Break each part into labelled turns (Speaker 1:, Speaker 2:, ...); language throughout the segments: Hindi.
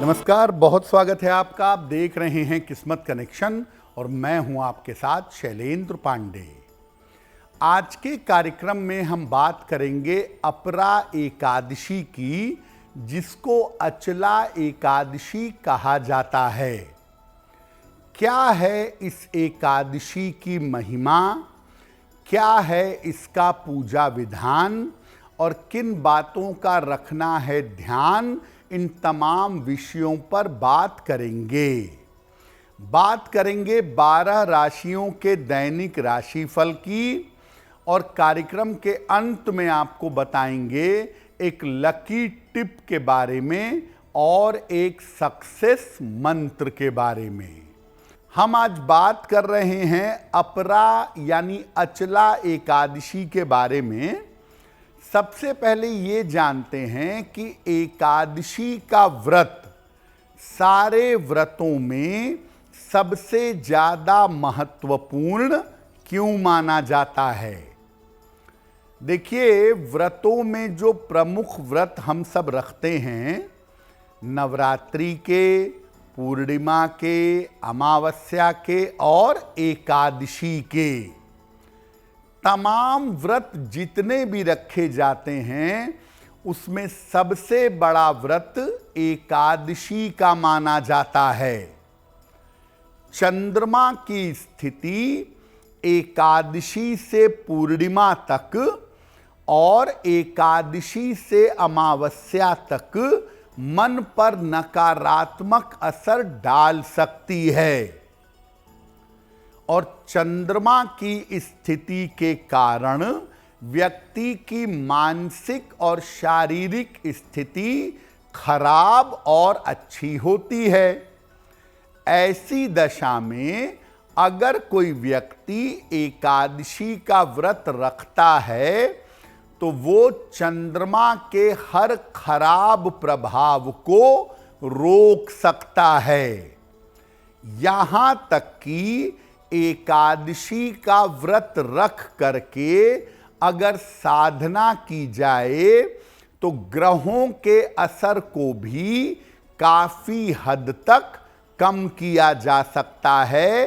Speaker 1: नमस्कार, बहुत स्वागत है आपका। आप देख रहे हैं किस्मत कनेक्शन और मैं हूं आपके साथ शैलेंद्र पांडे। आज के कार्यक्रम में हम बात करेंगे अपरा एकादशी की, जिसको अचला एकादशी कहा जाता है। क्या है इस एकादशी की महिमा, क्या है इसका पूजा विधान और किन बातों का रखना है ध्यान, इन तमाम विषयों पर बात करेंगे। 12 राशियों के दैनिक राशिफल की और कार्यक्रम के अंत में आपको बताएंगे एक लकी टिप के बारे में और एक सक्सेस मंत्र के बारे में। हम आज बात कर रहे हैं अपरा यानी अचला एकादशी के बारे में। सबसे पहले ये जानते हैं कि एकादशी का व्रत सारे व्रतों में सबसे ज़्यादा महत्वपूर्ण क्यों माना जाता है। देखिए, व्रतों में जो प्रमुख व्रत हम सब रखते हैं, नवरात्रि के, पूर्णिमा के, अमावस्या के और एकादशी के, तमाम व्रत जितने भी रखे जाते हैं उसमें सबसे बड़ा व्रत एकादशी का माना जाता है। चंद्रमा की स्थिति एकादशी से पूर्णिमा तक और एकादशी से अमावस्या तक मन पर नकारात्मक असर डाल सकती है और चंद्रमा की स्थिति के कारण व्यक्ति की मानसिक और शारीरिक स्थिति खराब और अच्छी होती है। ऐसी दशा में अगर कोई व्यक्ति एकादशी का व्रत रखता है तो वो चंद्रमा के हर खराब प्रभाव को रोक सकता है। यहां तक कि एकादशी का व्रत रख करके अगर साधना की जाए तो ग्रहों के असर को भी काफी हद तक कम किया जा सकता है,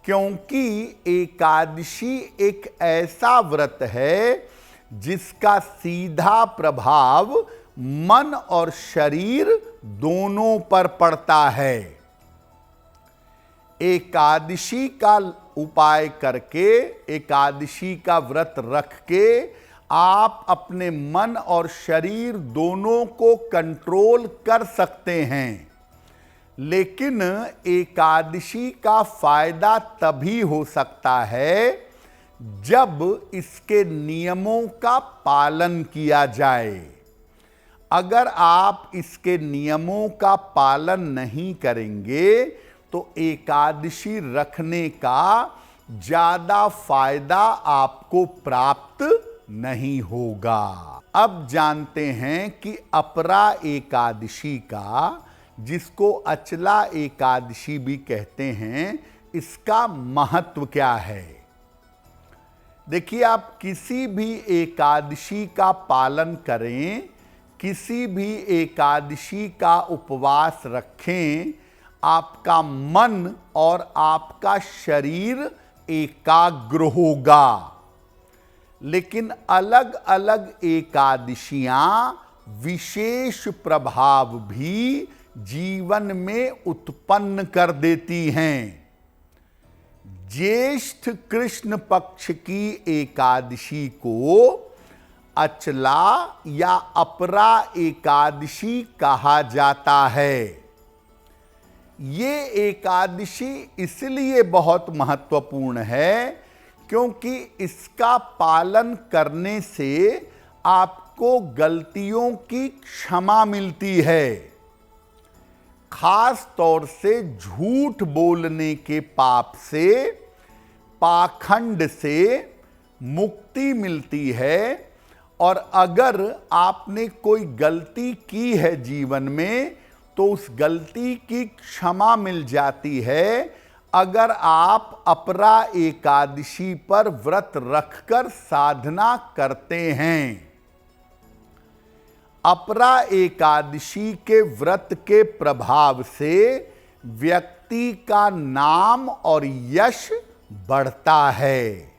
Speaker 1: क्योंकि एकादशी एक ऐसा व्रत है जिसका सीधा प्रभाव मन और शरीर दोनों पर पड़ता है। एकादशी का उपाय करके, एकादशी का व्रत रख के आप अपने मन और शरीर दोनों को कंट्रोल कर सकते हैं। लेकिन एकादशी का फायदा तभी हो सकता है जब इसके नियमों का पालन किया जाए। अगर आप इसके नियमों का पालन नहीं करेंगे तो एकादशी रखने का ज्यादा फायदा आपको प्राप्त नहीं होगा। अब जानते हैं कि अपरा एकादशी का, जिसको अचला एकादशी भी कहते हैं, इसका महत्व क्या है। देखिए, आप किसी भी एकादशी का पालन करें, किसी भी एकादशी का उपवास रखें, आपका मन और आपका शरीर एकाग्र होगा। लेकिन अलग अलग एकादशियां विशेष प्रभाव भी जीवन में उत्पन्न कर देती हैं। ज्येष्ठ कृष्ण पक्ष की एकादशी को अचला या अपरा एकादशी कहा जाता है। ये एकादशी इसलिए बहुत महत्वपूर्ण है क्योंकि इसका पालन करने से आपको गलतियों की क्षमा मिलती है। खास तौर से झूठ बोलने के पाप से, पाखंड से मुक्ति मिलती है। और अगर आपने कोई गलती की है जीवन में तो उस गलती की क्षमा मिल जाती है अगर आप अपरा एकादशी पर व्रत रखकर साधना करते हैं। अपरा एकादशी के व्रत के प्रभाव से व्यक्ति का नाम और यश बढ़ता है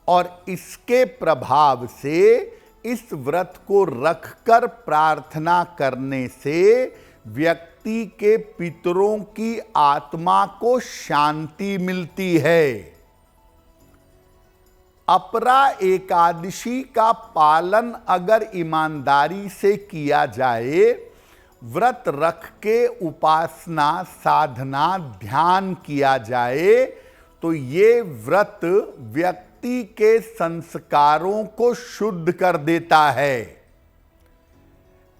Speaker 1: और इसके प्रभाव से इस व्रत को रखकर प्रार्थना करने से व्यक्ति के पितरों की आत्मा को शांति मिलती है। अपरा एकादशी का पालन अगर ईमानदारी से किया जाए, व्रत रख के उपासना साधना ध्यान किया जाए, तो ये व्रत व्यक्ति के संस्कारों को शुद्ध कर देता है।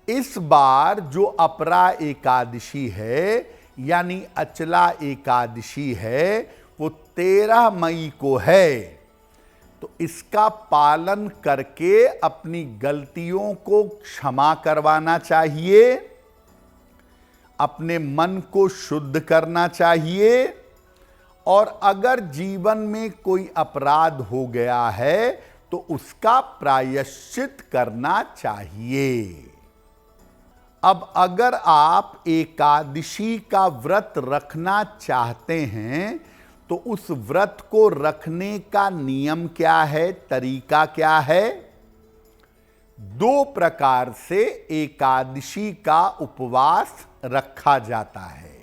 Speaker 1: इस बार जो अपरा एकादशी है यानी अचला एकादशी है, वो 13 मई को है। तो इसका पालन करके अपनी गलतियों को क्षमा करवाना चाहिए, अपने मन को शुद्ध करना चाहिए और अगर जीवन में कोई अपराध हो गया है तो उसका प्रायश्चित करना चाहिए। अब अगर आप एकादशी का व्रत रखना चाहते हैं तो उस व्रत को रखने का नियम क्या है, तरीका क्या है? 2 प्रकार से एकादशी का उपवास रखा जाता है।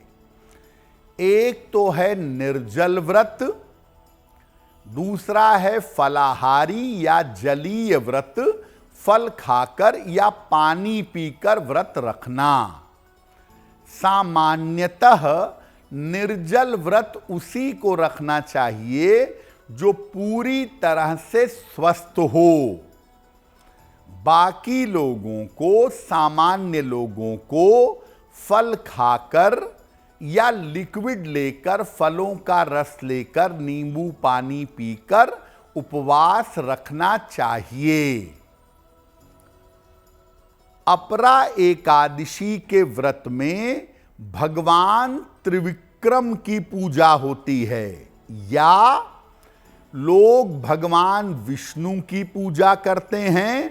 Speaker 1: एक तो है निर्जल व्रत, दूसरा है फलाहारी या जलीय व्रत, फल खाकर या पानी पीकर व्रत रखना। सामान्यतः निर्जल व्रत उसी को रखना चाहिए जो पूरी तरह से स्वस्थ हो। बाकी लोगों को, सामान्य लोगों को फल खाकर या लिक्विड लेकर, फलों का रस लेकर, नींबू पानी पीकर उपवास रखना चाहिए। अपरा एकादशी के व्रत में भगवान त्रिविक्रम की पूजा होती है या लोग भगवान विष्णु की पूजा करते हैं।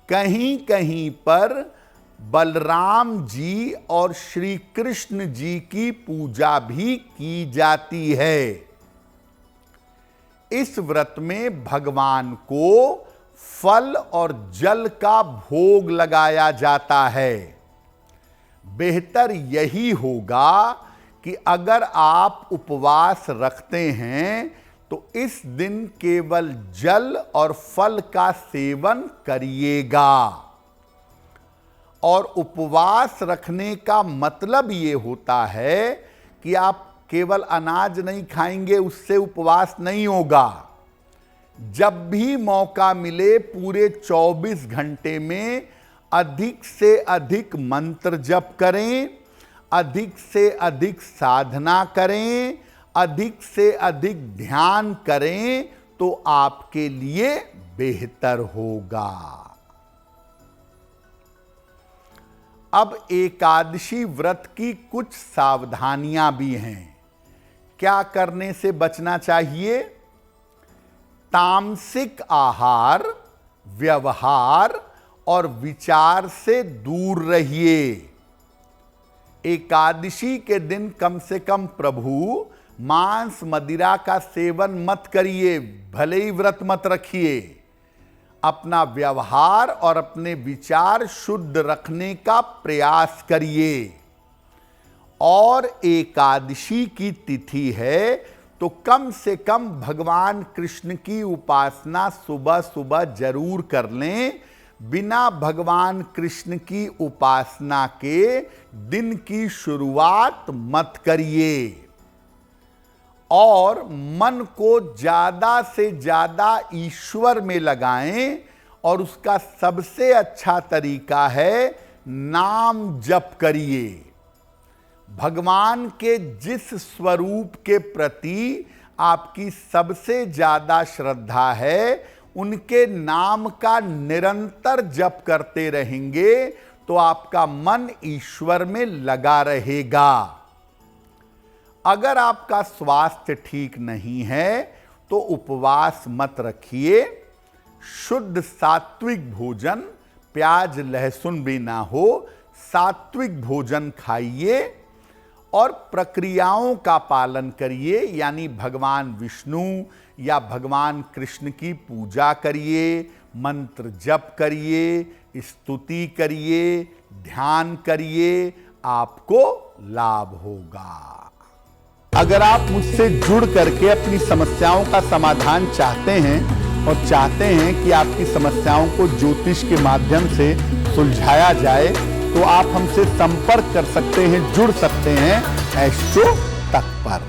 Speaker 1: कहीं कहीं पर बलराम जी और श्री कृष्ण जी की पूजा भी की जाती है। इस व्रत में भगवान को फल और जल का भोग लगाया जाता है। बेहतर यही होगा कि अगर आप उपवास रखते हैं तो इस दिन केवल जल और फल का सेवन करिएगा। और उपवास रखने का मतलब ये होता है कि आप केवल अनाज नहीं खाएंगे, उससे उपवास नहीं होगा। जब भी मौका मिले पूरे 24 घंटे में अधिक से अधिक मंत्र जप करें, अधिक से अधिक साधना करें, अधिक से अधिक ध्यान करें, तो आपके लिए बेहतर होगा। अब एकादशी व्रत की कुछ सावधानियां भी हैं। क्या करने से बचना चाहिए? तामसिक आहार, व्यवहार और विचार से दूर रहिए। एकादशी के दिन कम से कम प्रभु मांस मदिरा का सेवन मत करिए, भले ही व्रत मत रखिए। अपना व्यवहार और अपने विचार शुद्ध रखने का प्रयास करिए। और एकादशी की तिथि है तो कम से कम भगवान कृष्ण की उपासना सुबह सुबह जरूर कर लें। बिना भगवान कृष्ण की उपासना के दिन की शुरुआत मत करिए। और मन को ज्यादा से ज्यादा ईश्वर में लगाएं और उसका सबसे अच्छा तरीका है नाम जप करिए। भगवान के जिस स्वरूप के प्रति आपकी सबसे ज्यादा श्रद्धा है, उनके नाम का निरंतर जप करते रहेंगे तो आपका मन ईश्वर में लगा रहेगा। अगर आपका स्वास्थ्य ठीक नहीं है तो उपवास मत रखिए। शुद्ध सात्विक भोजन प्याज लहसुन भी ना हो, सात्विक भोजन खाइए और प्रक्रियाओं का पालन करिए, यानी भगवान विष्णु या भगवान कृष्ण की पूजा करिए, मंत्र जप करिए, स्तुति करिए, ध्यान करिए, आपको लाभ होगा। अगर आप मुझसे जुड़ करके अपनी समस्याओं का समाधान चाहते हैं और चाहते हैं कि आपकी समस्याओं को ज्योतिष के माध्यम से सुलझाया जाए, तो आप हमसे संपर्क कर सकते हैं, जुड़ सकते हैं एस्ट्रो तक पर।